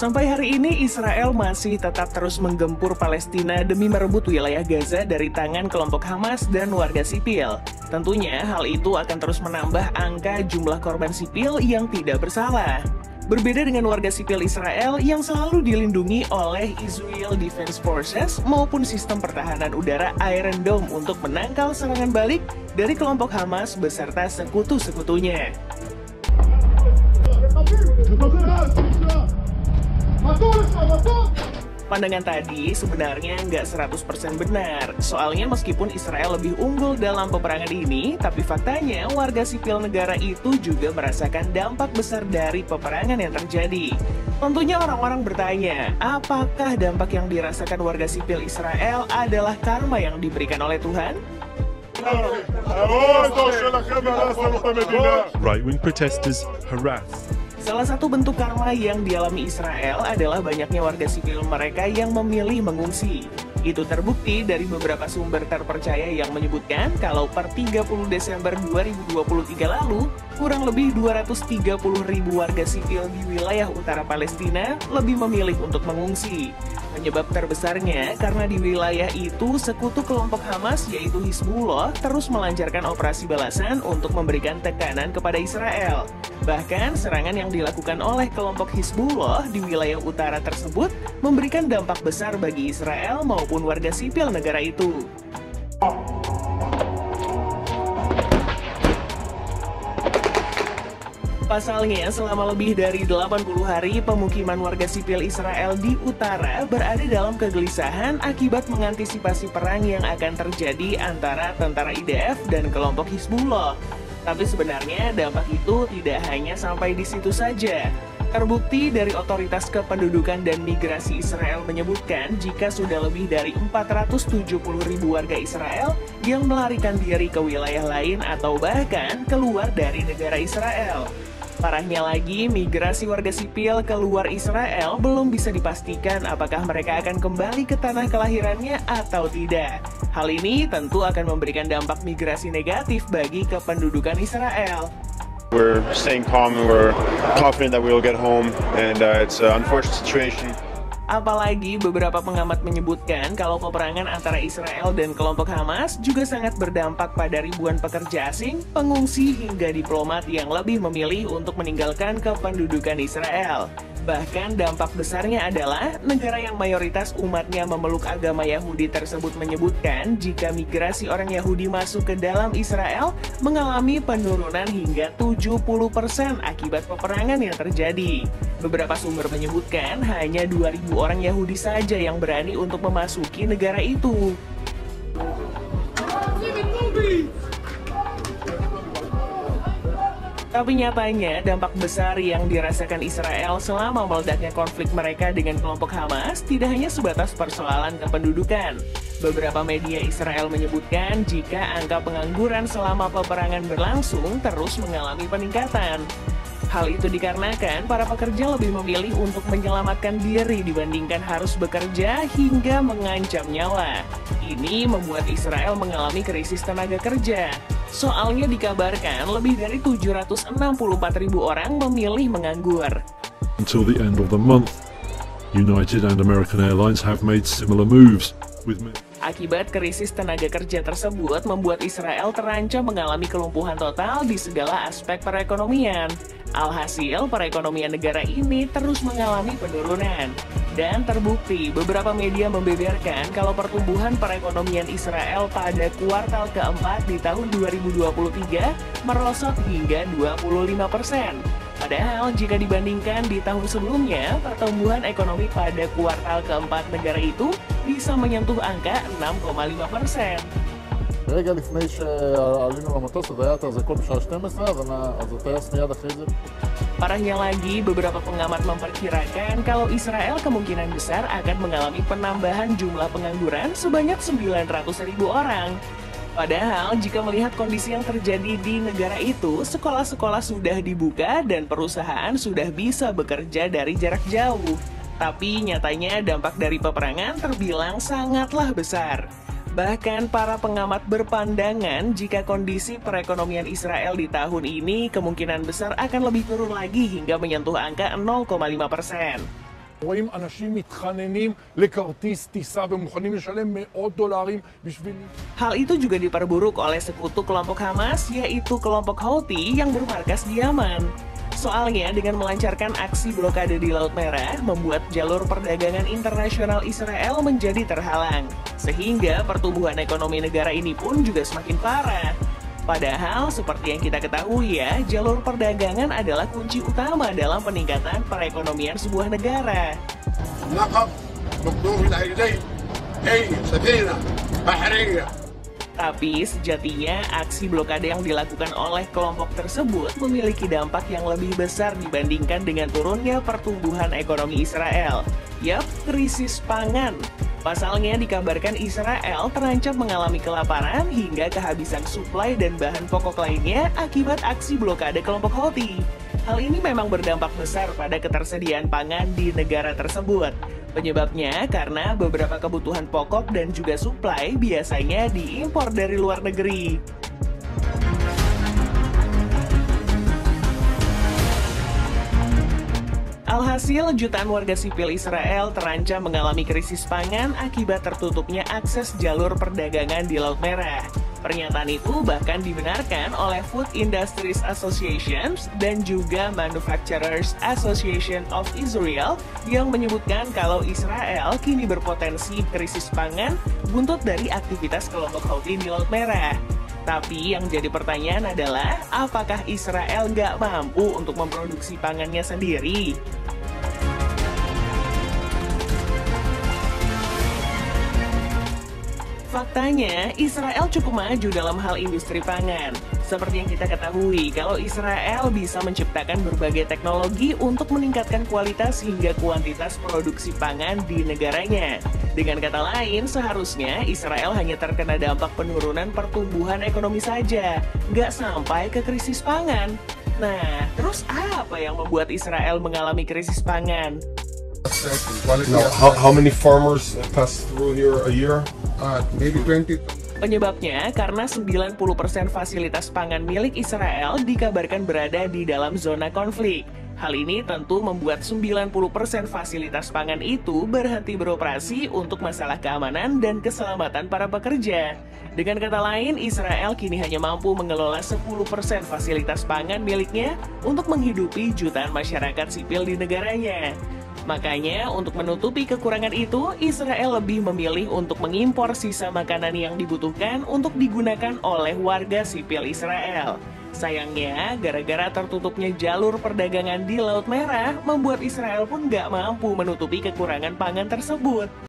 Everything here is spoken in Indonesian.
Sampai hari ini, Israel masih tetap terus menggempur Palestina demi merebut wilayah Gaza dari tangan kelompok Hamas dan warga sipil. Tentunya hal itu akan terus menambah angka jumlah korban sipil yang tidak bersalah. Berbeda dengan warga sipil Israel yang selalu dilindungi oleh Israel Defense Forces maupun sistem pertahanan udara Iron Dome untuk menangkal serangan balik dari kelompok Hamas beserta sekutu-sekutunya. Pandangan tadi sebenarnya nggak 100% benar. Soalnya meskipun Israel lebih unggul dalam peperangan ini, tapi faktanya warga sipil negara itu juga merasakan dampak besar dari peperangan yang terjadi. Tentunya orang-orang bertanya, apakah dampak yang dirasakan warga sipil Israel adalah karma yang diberikan oleh Tuhan? Right-wing protesters harass. Salah satu bentuk karma yang dialami Israel adalah banyaknya warga sipil mereka yang memilih mengungsi. Itu terbukti dari beberapa sumber terpercaya yang menyebutkan kalau per 30 Desember 2023 lalu, kurang lebih 230.000 warga sipil di wilayah utara Palestina lebih memilih untuk mengungsi. Penyebab terbesarnya karena di wilayah itu sekutu kelompok Hamas yaitu Hizbullah terus melancarkan operasi balasan untuk memberikan tekanan kepada Israel. Bahkan serangan yang dilakukan oleh kelompok Hizbullah di wilayah utara tersebut memberikan dampak besar bagi Israel maupun warga sipil negara itu. Pasalnya, selama lebih dari 80 hari, pemukiman warga sipil Israel di utara berada dalam kegelisahan akibat mengantisipasi perang yang akan terjadi antara tentara IDF dan kelompok Hizbullah. Tapi sebenarnya dampak itu tidak hanya sampai di situ saja. Terbukti dari otoritas kependudukan dan migrasi Israel menyebutkan jika sudah lebih dari 470.000 warga Israel yang melarikan diri ke wilayah lain atau bahkan keluar dari negara Israel. Parahnya lagi, migrasi warga sipil keluar Israel belum bisa dipastikan apakah mereka akan kembali ke tanah kelahirannya atau tidak. Hal ini tentu akan memberikan dampak migrasi negatif bagi kependudukan Israel. We're staying calm and we're confident that we will get home, and it's an unfortunate situation. Apalagi beberapa pengamat menyebutkan kalau peperangan antara Israel dan kelompok Hamas juga sangat berdampak pada ribuan pekerja asing, pengungsi hingga diplomat yang lebih memilih untuk meninggalkan kependudukan Israel. Bahkan dampak besarnya adalah negara yang mayoritas umatnya memeluk agama Yahudi tersebut menyebutkan jika migrasi orang Yahudi masuk ke dalam Israel mengalami penurunan hingga 70% akibat peperangan yang terjadi. Beberapa sumber menyebutkan hanya 2.000 orang Yahudi saja yang berani untuk memasuki negara itu. Tapi nyatanya, dampak besar yang dirasakan Israel selama meledaknya konflik mereka dengan kelompok Hamas tidak hanya sebatas persoalan kependudukan. Beberapa media Israel menyebutkan jika angka pengangguran selama peperangan berlangsung terus mengalami peningkatan. Hal itu dikarenakan para pekerja lebih memilih untuk menyelamatkan diri dibandingkan harus bekerja hingga mengancam nyawa. Ini membuat Israel mengalami krisis tenaga kerja. Soalnya dikabarkan lebih dari 764.000 orang memilih menganggur. Until the end of the month, United and American Airlines have made similar moves with Akibat krisis tenaga kerja tersebut membuat Israel terancam mengalami kelumpuhan total di segala aspek perekonomian. Alhasil, perekonomian negara ini terus mengalami penurunan. Dan terbukti, beberapa media membeberkan kalau pertumbuhan perekonomian Israel pada kuartal keempat di tahun 2023 merosot hingga 25%. Padahal jika dibandingkan di tahun sebelumnya, pertumbuhan ekonomi pada kuartal keempat negara itu bisa menyentuh angka 6,5%. רגע לפני שעלינו למטוס, זה היה זה כל בשעה 12, אז הטייס מיד אחרי זה. Parahnya lagi, beberapa pengamat memperkirakan kalau Israel kemungkinan besar akan mengalami penambahan jumlah pengangguran sebanyak 900.000 orang. Padahal jika melihat kondisi yang terjadi di negara itu, sekolah-sekolah sudah dibuka dan perusahaan sudah bisa bekerja dari jarak jauh. Tapi nyatanya dampak dari peperangan terbilang sangatlah besar. Bahkan para pengamat berpandangan jika kondisi perekonomian Israel di tahun ini kemungkinan besar akan lebih turun lagi hingga menyentuh angka 0,5%. רואים אנשים מתחננים לכרטיס טיסה ומוכנים לשלם מאות דולרים בשביל... Hal itu juga diperburuk oleh sekutu kelompok Hamas, yaitu kelompok Houthi yang bermarkas di Yaman. Soalnya dengan melancarkan aksi blokade di Laut Merah membuat jalur perdagangan internasional Israel menjadi terhalang. Sehingga pertumbuhan ekonomi negara ini pun juga semakin parah. Padahal seperti yang kita ketahui ya, jalur perdagangan adalah kunci utama dalam peningkatan perekonomian sebuah negara. Tapi sejatinya aksi blokade yang dilakukan oleh kelompok tersebut memiliki dampak yang lebih besar dibandingkan dengan turunnya pertumbuhan ekonomi Israel. Yap, krisis pangan. Pasalnya dikabarkan Israel terancam mengalami kelaparan hingga kehabisan suplai dan bahan pokok lainnya akibat aksi blokade kelompok Houthi. Hal ini memang berdampak besar pada ketersediaan pangan di negara tersebut. Penyebabnya karena beberapa kebutuhan pokok dan juga suplai biasanya diimpor dari luar negeri. Alhasil, jutaan warga sipil Israel terancam mengalami krisis pangan akibat tertutupnya akses jalur perdagangan di Laut Merah. Pernyataan itu bahkan dibenarkan oleh Food Industries Association dan juga Manufacturers Association of Israel yang menyebutkan kalau Israel kini berpotensi krisis pangan buntut dari aktivitas kelompok Houthi di Laut Merah. Tapi yang jadi pertanyaan adalah, apakah Israel nggak mampu untuk memproduksi pangannya sendiri? Faktanya, Israel cukup maju dalam hal industri pangan. Seperti yang kita ketahui, kalau Israel bisa menciptakan berbagai teknologi untuk meningkatkan kualitas hingga kuantitas produksi pangan di negaranya. Dengan kata lain, seharusnya Israel hanya terkena dampak penurunan pertumbuhan ekonomi saja, nggak sampai ke krisis pangan. Nah, terus apa yang membuat Israel mengalami krisis pangan? How many farmers pass through here a year? Maybe 20. Penyebabnya karena 90% fasilitas pangan milik Israel dikabarkan berada di dalam zona konflik. Hal ini tentu membuat 90% fasilitas pangan itu berhenti beroperasi untuk masalah keamanan dan keselamatan para pekerja. Dengan kata lain, Israel kini hanya mampu mengelola 10% fasilitas pangan miliknya untuk menghidupi jutaan masyarakat sipil di negaranya. Makanya, untuk menutupi kekurangan itu, Israel lebih memilih untuk mengimpor sisa makanan yang dibutuhkan untuk digunakan oleh warga sipil Israel. Sayangnya, gara-gara tertutupnya jalur perdagangan di Laut Merah, membuat Israel pun nggak mampu menutupi kekurangan pangan tersebut.